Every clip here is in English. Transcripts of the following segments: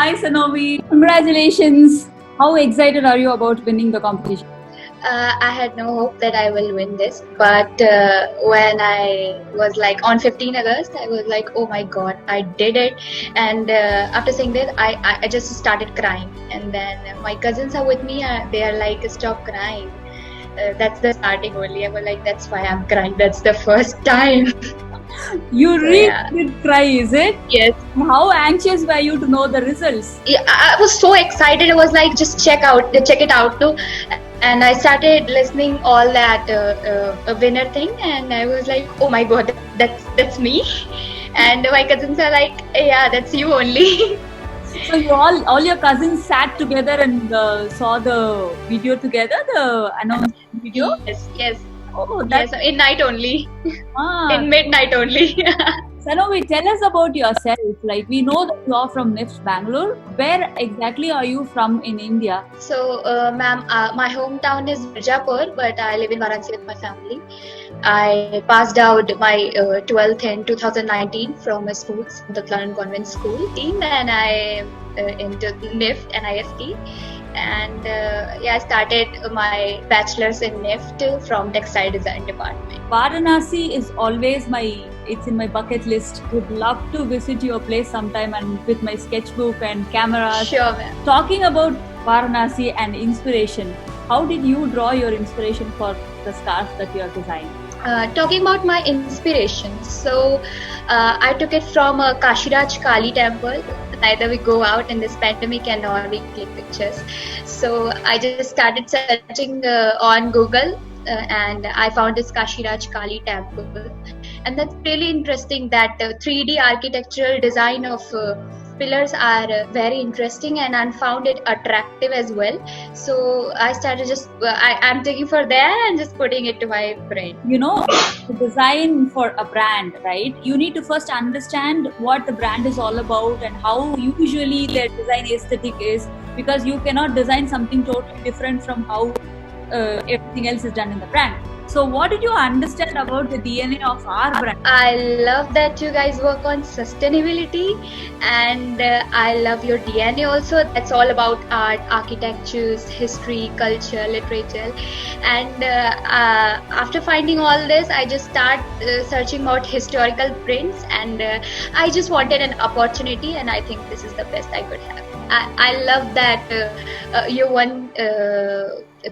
Hi Sanovi, congratulations. How excited are you about winning the competition? I had no hope that I will win this, but when I was like on 15 August, I was like, oh my god, I did it. And after saying that, I just started crying. And then my cousins are with me, they are like, stop crying. That's the starting only. I was like, that's why I'm crying. That's the first time. You really did cry, is it? Yes. How anxious were you to know the results? Yeah, I was so excited. I was like, just check it out too. And I started listening all that winner thing, and I was like, oh my god, that's me. And my cousins are like, yeah, that's you only. So you all your cousins sat together and saw the video together, the announcement video? Yes. Oh, yes, in night only. In midnight only. Sanovi, tell us about yourself. Like, we know that you are from NIFT, Bangalore. Where exactly are you from in India? So, ma'am, my hometown is Mirzapur, but I live in Varanasi with my family. I passed out my 12th in 2019 from a school, the Clarendon Convent School team, and I into NIFT and IST. And I started my bachelor's in NIFT from textile design department. Varanasi is always it's in my bucket list. Would love to visit your place sometime and with my sketchbook and camera. Sure, ma'am. Talking about Varanasi and inspiration, how did you draw your inspiration for the scarf that you are designing? Talking about my inspiration, so I took it from a Kashiraj Kali temple. Neither we go out in this pandemic and or we click pictures. So I just started searching on Google and I found this Kashiraj Kali temple. And that's really interesting that 3D architectural design of pillars are very interesting, and I found it attractive as well. So I started I'm taking for there and just putting it to my brain. You know, to design for a brand, right? You need to first understand what the brand is all about and how usually their design aesthetic is, because you cannot design something totally different from how everything else is done in the brand. So what did you understand about the DNA of our brand? I love that you guys work on sustainability, and I love your DNA also. That's all about art, architectures, history, culture, literature. And after finding all this, I just start searching about historical prints, and I just wanted an opportunity, and I think this is the best I could have. I love that you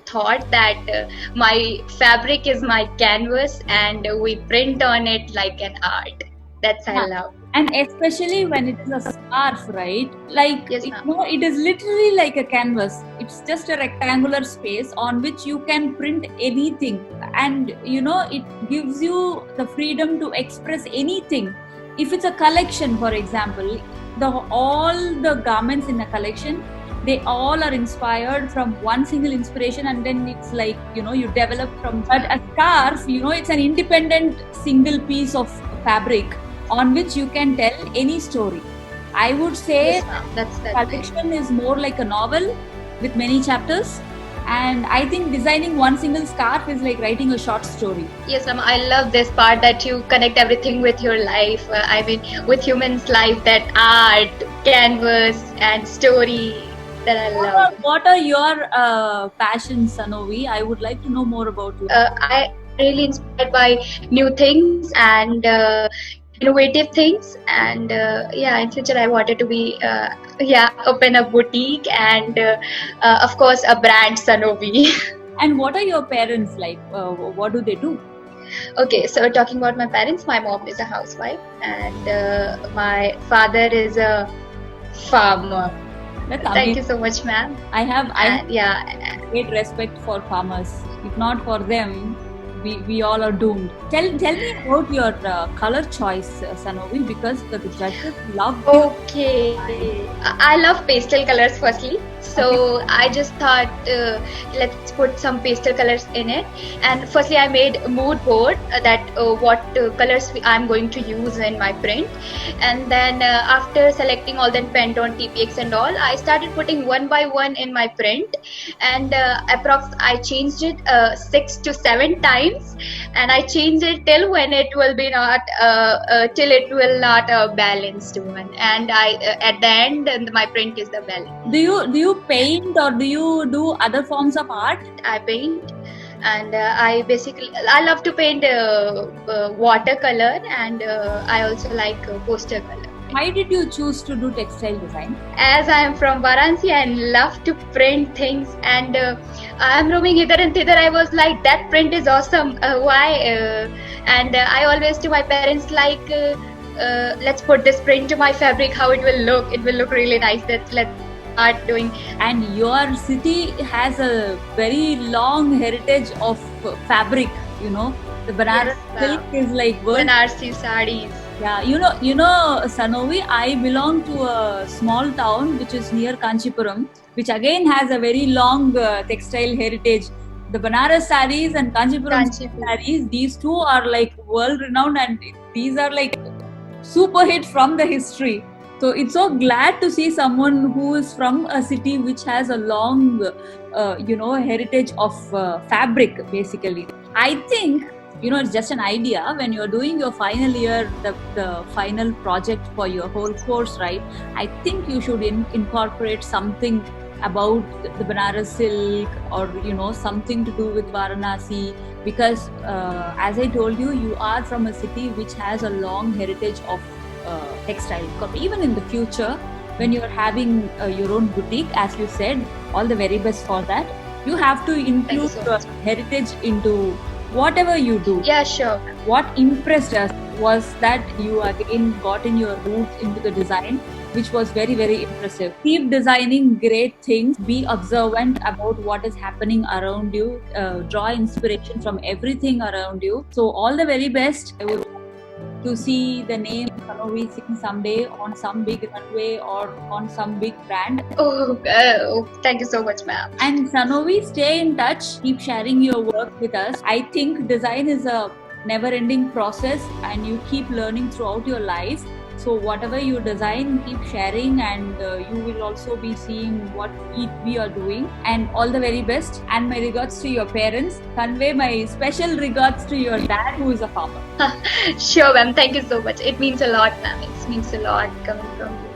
thought that my fabric is my canvas and we print on it like an art. That's I love. And especially when it is a scarf, right? Like, yes, it is literally like a canvas. It's just a rectangular space on which you can print anything. And, it gives you the freedom to express anything. If it's a collection, for example, all the garments in a collection, they all are inspired from one single inspiration, and then it's like, you develop from that. A scarf, it's an independent single piece of fabric on which you can tell any story. I would say that's collection is more like a novel with many chapters. And I think designing one single scarf is like writing a short story. Yes, ma'am. I love this part that you connect everything with your life. With humans' life, that art, canvas, and story that I love. What are your passions, Sanovi? I would like to know more about you. I really inspired by new things and innovative things, and in future I wanted to be open a boutique and of course a brand, Sanovi. And what are your parents like? What do they do? Okay, so talking about my parents, my mom is a housewife and my father is a farmer. Thank you so much, ma'am. I have great respect for farmers. If not for them, we all are doomed. Tell me about your color choice, Sanovi, because the judges love. Okay, I love pastel colors firstly. So I just thought, let's put some pastel colors in it. And firstly, I made a mood board that what colors I'm going to use in my print. And then after selecting all the Pantone, TPX and all, I started putting one by one in my print. And I changed it 6 to 7 times. And I changed it till when it will be not, till it will not balanced one. And at the end, my print is the balance. Do you paint or do you do other forms of art? I paint, and I love to paint watercolor, and I also like poster color. Why did you choose to do textile design? As I am from Varanasi and love to print things, and I am roaming hither and thither. I was like, that print is awesome. Why? And I always to my parents like, let's put this print to my fabric. How it will look? It will look really nice. Let's start doing. And your city has a very long heritage of fabric. You know, the Banaras silk is like world. Banarsi sarees. Yeah, you know, Sanovi, I belong to a small town which is near Kanchipuram, which again has a very long textile heritage. The Banaras sarees and Kanchipuram sarees, these two are like world renowned, and these are like super hit from the history. So it's so glad to see someone who is from a city which has a long, heritage of fabric, basically. I think, it's just an idea. When you're doing your final year, the final project for your whole course, right? I think you should incorporate something about the Banaras silk, or something to do with Varanasi, because as I told you, you are from a city which has a long heritage of textile. Even in the future, when you're having your own boutique, as you said, all the very best for that. You have to include your heritage into whatever you do. Yeah, sure. What impressed us was that you again got in your roots into the design, which was very, very impressive. Keep designing great things. Be observant about what is happening around you. Draw inspiration from everything around you. So all the very best. I would like to see the name Sanovi Singh someday on some big runway or on some big brand. Thank you so much, ma'am. And Sanovi, stay in touch. Keep sharing your work with us. I think design is a never-ending process, and you keep learning throughout your life. So whatever you design, keep sharing, and you will also be seeing what we are doing. And all the very best. And my regards to your parents. Convey my special regards to your dad, who is a farmer. Sure, ma'am. Thank you so much. It means a lot, ma'am. It means a lot coming from you.